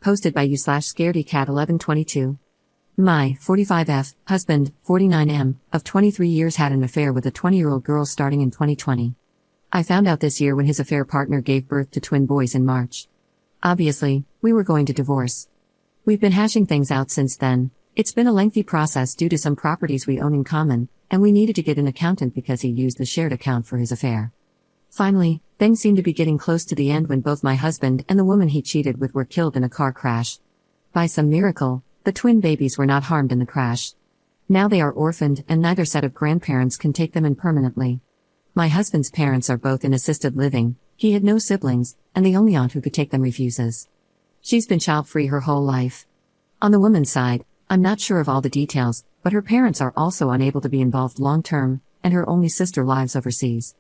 Posted by you/scaredycat1122. My 45F husband, 49M, of 23 years had an affair with a 20-year-old girl starting in 2020. I found out this year when his affair partner gave birth to twin boys in March. Obviously, we were going to divorce. We've been hashing things out since then. It's been a lengthy process due to some properties we own in common, and we needed to get an accountant because he used the shared account for his affair. Finally, things seemed to be getting close to the end when both my husband and the woman he cheated with were killed in a car crash. By some miracle, the twin babies were not harmed in the crash. Now they are orphaned and neither set of grandparents can take them in permanently. My husband's parents are both in assisted living, he had no siblings, and the only aunt who could take them refuses. She's been child-free her whole life. On the woman's side, I'm not sure of all the details, but her parents are also unable to be involved long-term, and her only sister lives overseas.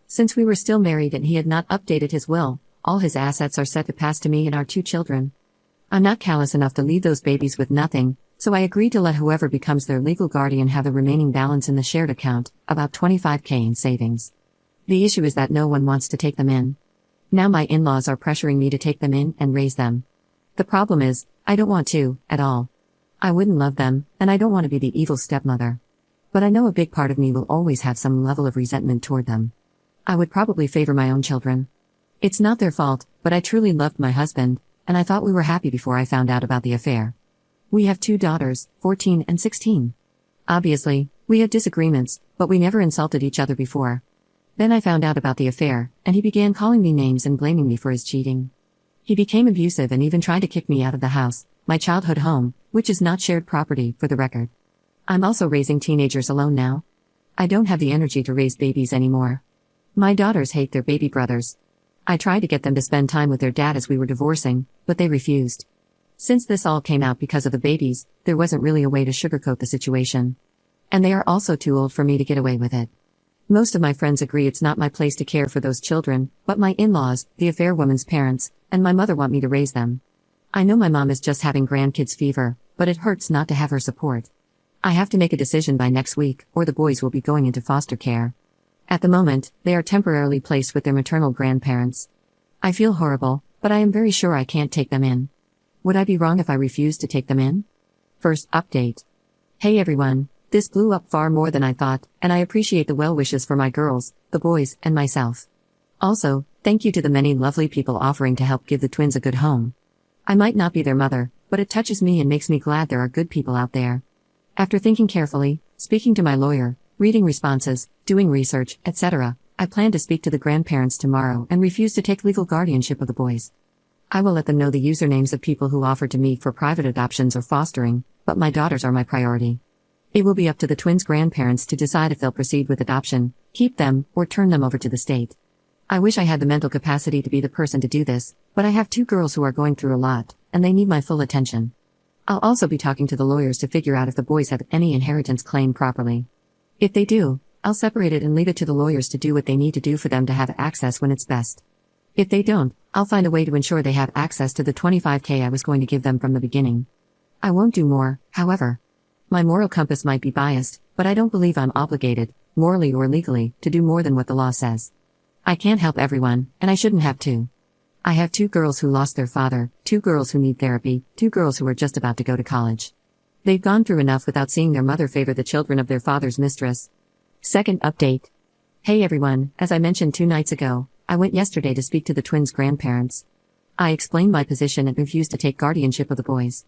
Since we were still married and he had not updated his will, all his assets are set to pass to me and our 2 children. I'm not callous enough to leave those babies with nothing, so I agreed to let whoever becomes their legal guardian have the remaining balance in the shared account, about $25,000 in savings. The issue is that no one wants to take them in. Now my in-laws are pressuring me to take them in and raise them. The problem is, I don't want to, at all. I wouldn't love them, and I don't want to be the evil stepmother. But I know a big part of me will always have some level of resentment toward them. I would probably favor my own children. It's not their fault, but I truly loved my husband, and I thought we were happy before I found out about the affair. We have 2 daughters, 14 and 16. Obviously, we had disagreements, but we never insulted each other before. Then I found out about the affair, and he began calling me names and blaming me for his cheating. He became abusive and even tried to kick me out of the house, my childhood home, which is not shared property, for the record. I'm also raising teenagers alone now. I don't have the energy to raise babies anymore. My daughters hate their baby brothers. I tried to get them to spend time with their dad as we were divorcing, but they refused. Since this all came out because of the babies, there wasn't really a way to sugarcoat the situation. And they are also too old for me to get away with it. Most of my friends agree it's not my place to care for those children, but my in-laws, the affair woman's parents, and my mother want me to raise them. I know my mom is just having grandkids fever, but it hurts not to have her support. I have to make a decision by next week, or the boys will be going into foster care. At the moment, they are temporarily placed with their maternal grandparents. I feel horrible, but I am very sure I can't take them in. Would I be wrong if I refused to take them in? First update. Hey everyone, this blew up far more than I thought, and I appreciate the well wishes for my girls, the boys, and myself. Also, thank you to the many lovely people offering to help give the twins a good home. I might not be their mother, but it touches me and makes me glad there are good people out there. After thinking carefully, speaking to my lawyer, reading responses, doing research, etc., I plan to speak to the grandparents tomorrow and refuse to take legal guardianship of the boys. I will let them know the usernames of people who offered to me for private adoptions or fostering, but my daughters are my priority. It will be up to the twins' grandparents to decide if they'll proceed with adoption, keep them, or turn them over to the state. I wish I had the mental capacity to be the person to do this, but I have 2 girls who are going through a lot, and they need my full attention. I'll also be talking to the lawyers to figure out if the boys have any inheritance claim properly. If they do, I'll separate it and leave it to the lawyers to do what they need to do for them to have access when it's best. If they don't, I'll find a way to ensure they have access to the $25,000 I was going to give them from the beginning. I won't do more, however. My moral compass might be biased, but I don't believe I'm obligated, morally or legally, to do more than what the law says. I can't help everyone, and I shouldn't have to. I have 2 girls who lost their father, 2 girls who need therapy, 2 girls who are just about to go to college. They've gone through enough without seeing their mother favor the children of their father's mistress. Second update. Hey everyone, as I mentioned 2 nights ago, I went yesterday to speak to the twins' grandparents. I explained my position and refused to take guardianship of the boys.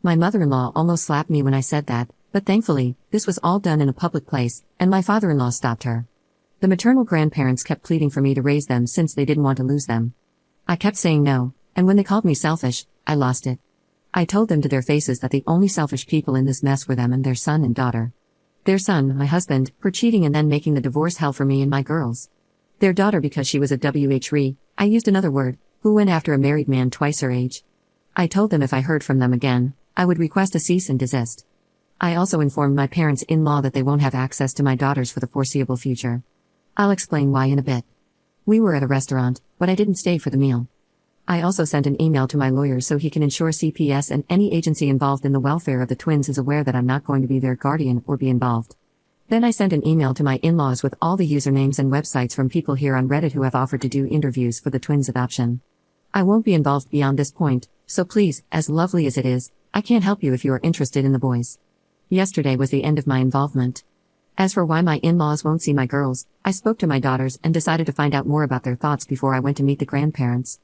My mother-in-law almost slapped me when I said that, but thankfully, this was all done in a public place, and my father-in-law stopped her. The maternal grandparents kept pleading for me to raise them since they didn't want to lose them. I kept saying no, and when they called me selfish, I lost it. I told them to their faces that the only selfish people in this mess were them and their son and daughter. Their son, my husband, for cheating and then making the divorce hell for me and my girls. Their daughter because she was a WHRE, I used another word, who went after a married man twice her age. I told them if I heard from them again, I would request a cease and desist. I also informed my parents-in-law that they won't have access to my daughters for the foreseeable future. I'll explain why in a bit. We were at a restaurant, but I didn't stay for the meal. I also sent an email to my lawyer so he can ensure CPS and any agency involved in the welfare of the twins is aware that I'm not going to be their guardian or be involved. Then I sent an email to my in-laws with all the usernames and websites from people here on Reddit who have offered to do interviews for the twins' adoption. I won't be involved beyond this point, so please, as lovely as it is, I can't help you if you are interested in the boys. Yesterday was the end of my involvement. As for why my in-laws won't see my girls, I spoke to my daughters and decided to find out more about their thoughts before I went to meet the grandparents.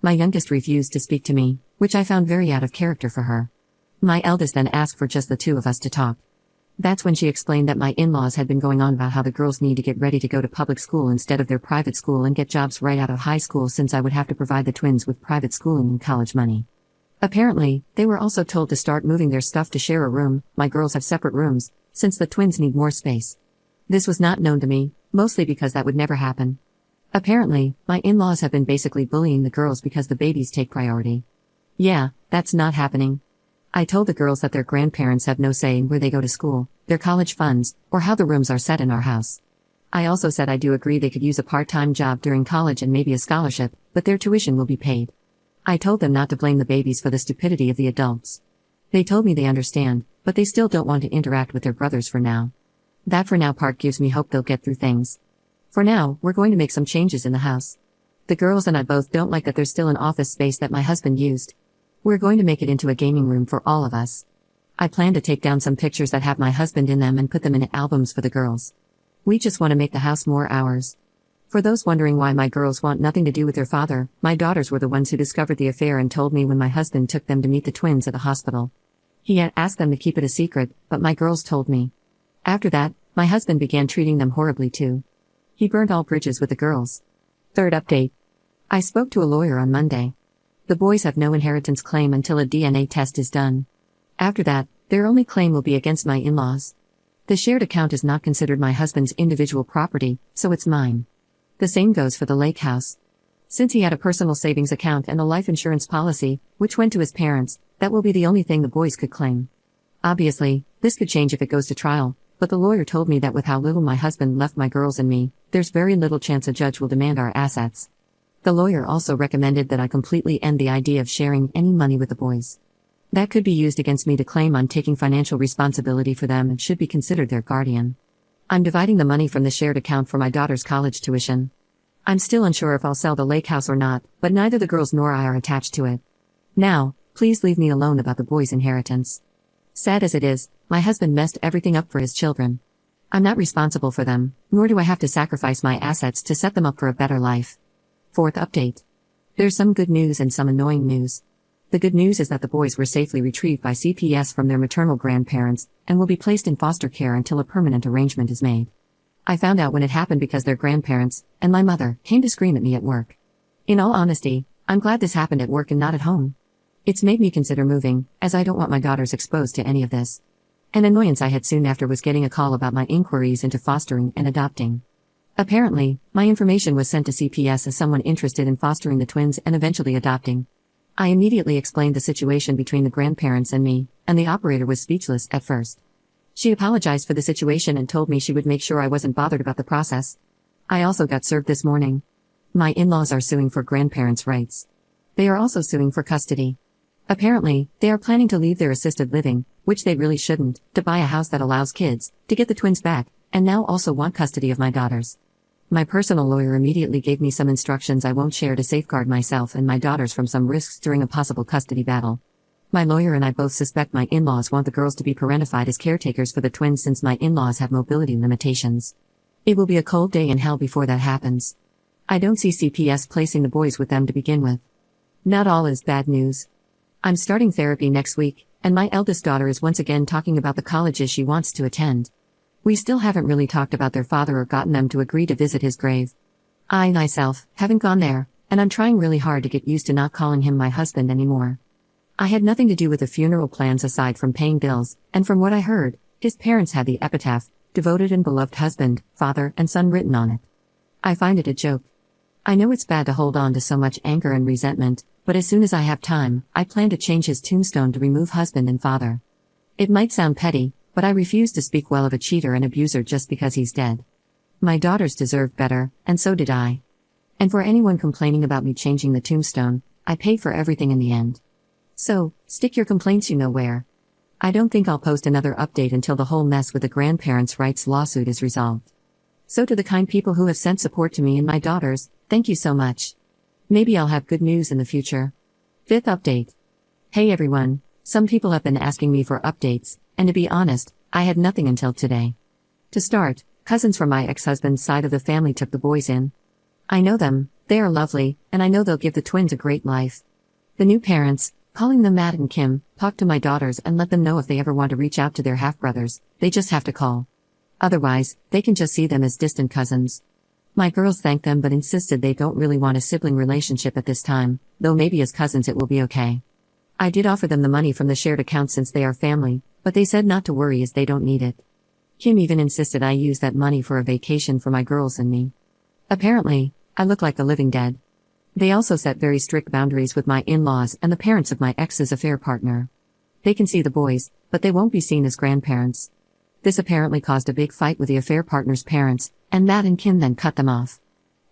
My youngest refused to speak to me, which I found very out of character for her. My eldest then asked for just the two of us to talk. That's when she explained that my in-laws had been going on about how the girls need to get ready to go to public school instead of their private school and get jobs right out of high school, since I would have to provide the twins with private schooling and college money. Apparently, they were also told to start moving their stuff to share a room. My girls have separate rooms, since the twins need more space. This was not known to me, mostly because that would never happen. Apparently, my in-laws have been basically bullying the girls because the babies take priority. Yeah, that's not happening. I told the girls that their grandparents have no say in where they go to school, their college funds, or how the rooms are set in our house. I also said I do agree they could use a part-time job during college and maybe a scholarship, but their tuition will be paid. I told them not to blame the babies for the stupidity of the adults. They told me they understand, but they still don't want to interact with their brothers for now. That for now part gives me hope they'll get through things. For now, we're going to make some changes in the house. The girls and I both don't like that there's still an office space that my husband used. We're going to make it into a gaming room for all of us. I plan to take down some pictures that have my husband in them and put them in albums for the girls. We just want to make the house more ours. For those wondering why my girls want nothing to do with their father, my daughters were the ones who discovered the affair and told me when my husband took them to meet the twins at the hospital. He had asked them to keep it a secret, but my girls told me. After that, my husband began treating them horribly too. He burned all bridges with the girls. Third update. I spoke to a lawyer on Monday. The boys have no inheritance claim until a DNA test is done. After that, their only claim will be against my in-laws. The shared account is not considered my husband's individual property, so it's mine. The same goes for the lake house. Since he had a personal savings account and a life insurance policy, which went to his parents, that will be the only thing the boys could claim. Obviously, this could change if it goes to trial, but the lawyer told me that with how little my husband left my girls and me, there's very little chance a judge will demand our assets. The lawyer also recommended that I completely end the idea of sharing any money with the boys. That could be used against me to claim I'm taking financial responsibility for them and should be considered their guardian. I'm dividing the money from the shared account for my daughter's college tuition. I'm still unsure if I'll sell the lake house or not, but neither the girls nor I are attached to it. Now, please leave me alone about the boys' inheritance. Sad as it is, my husband messed everything up for his children. I'm not responsible for them, nor do I have to sacrifice my assets to set them up for a better life. Fourth update. There's some good news and some annoying news. The good news is that the boys were safely retrieved by CPS from their maternal grandparents and will be placed in foster care until a permanent arrangement is made. I found out when it happened because their grandparents, and my mother, came to scream at me at work. In all honesty, I'm glad this happened at work and not at home. It's made me consider moving, as I don't want my daughters exposed to any of this. An annoyance I had soon after was getting a call about my inquiries into fostering and adopting. Apparently, my information was sent to CPS as someone interested in fostering the twins and eventually adopting. I immediately explained the situation between the grandparents and me, and the operator was speechless at first. She apologized for the situation and told me she would make sure I wasn't bothered about the process. I also got served this morning. My in-laws are suing for grandparents' rights. They are also suing for custody. Apparently, they are planning to leave their assisted living, which they really shouldn't, to buy a house that allows kids, to get the twins back, and now also want custody of my daughters. My personal lawyer immediately gave me some instructions I won't share to safeguard myself and my daughters from some risks during a possible custody battle. My lawyer and I both suspect my in-laws want the girls to be parentified as caretakers for the twins since my in-laws have mobility limitations. It will be a cold day in hell before that happens. I don't see CPS placing the boys with them to begin with. Not all is bad news. I'm starting therapy next week, and my eldest daughter is once again talking about the colleges she wants to attend. We still haven't really talked about their father or gotten them to agree to visit his grave. I, myself, haven't gone there, and I'm trying really hard to get used to not calling him my husband anymore. I had nothing to do with the funeral plans aside from paying bills, and from what I heard, his parents had the epitaph, devoted and beloved husband, father, and son written on it. I find it a joke. I know it's bad to hold on to so much anger and resentment, but as soon as I have time, I plan to change his tombstone to remove husband and father. It might sound petty, but I refuse to speak well of a cheater and abuser just because he's dead. My daughters deserved better, and so did I. And for anyone complaining about me changing the tombstone, I paid for everything in the end. So, stick your complaints you know where. I don't think I'll post another update until the whole mess with the grandparents' rights lawsuit is resolved. So to the kind people who have sent support to me and my daughters, thank you so much. Maybe I'll have good news in the future. Fifth update. Hey everyone, some people have been asking me for updates, and to be honest, I had nothing until today. To start, cousins from my ex-husband's side of the family took the boys in. I know them, they are lovely, and I know they'll give the twins a great life. The new parents, calling them Matt and Kim, talk to my daughters and let them know if they ever want to reach out to their half-brothers, they just have to call. Otherwise, they can just see them as distant cousins. My girls thanked them but insisted they don't really want a sibling relationship at this time, though maybe as cousins it will be okay. I did offer them the money from the shared account since they are family, but they said not to worry as they don't need it. Kim even insisted I use that money for a vacation for my girls and me. Apparently, I look like the living dead. They also set very strict boundaries with my in-laws and the parents of my ex's affair partner. They can see the boys, but they won't be seen as grandparents. This apparently caused a big fight with the affair partner's parents, and Matt and Kim then cut them off.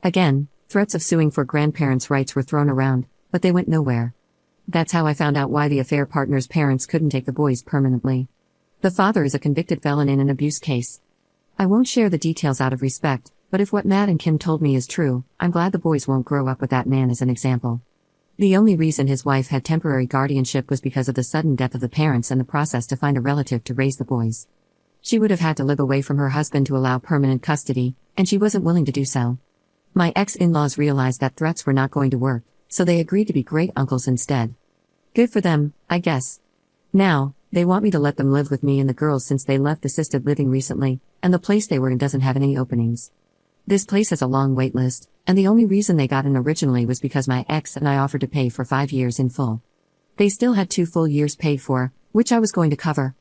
Again, threats of suing for grandparents' rights were thrown around, but they went nowhere. That's how I found out why the affair partner's parents couldn't take the boys permanently. The father is a convicted felon in an abuse case. I won't share the details out of respect, but if what Matt and Kim told me is true, I'm glad the boys won't grow up with that man as an example. The only reason his wife had temporary guardianship was because of the sudden death of the parents and the process to find a relative to raise the boys. She would have had to live away from her husband to allow permanent custody, and she wasn't willing to do so. My ex-in-laws realized that threats were not going to work, so they agreed to be great uncles instead. Good for them, I guess. Now, they want me to let them live with me and the girls since they left assisted living recently, and the place they were in doesn't have any openings. This place has a long wait list, and the only reason they got in originally was because my ex and I offered to pay for 5 years in full. They still had 2 full years paid for, which I was going to cover.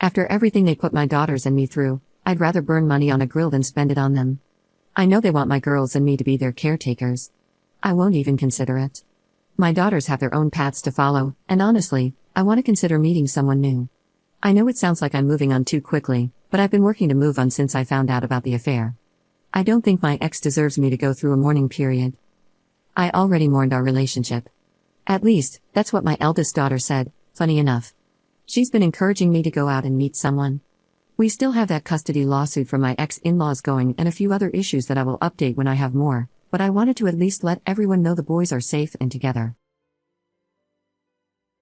After everything they put my daughters and me through, I'd rather burn money on a grill than spend it on them. I know they want my girls and me to be their caretakers. I won't even consider it. My daughters have their own paths to follow, and honestly, I want to consider meeting someone new. I know it sounds like I'm moving on too quickly, but I've been working to move on since I found out about the affair. I don't think my ex deserves me to go through a mourning period. I already mourned our relationship. At least, that's what my eldest daughter said, funny enough. She's been encouraging me to go out and meet someone. We still have that custody lawsuit from my ex-in-laws going and a few other issues that I will update when I have more, but I wanted to at least let everyone know the boys are safe and together.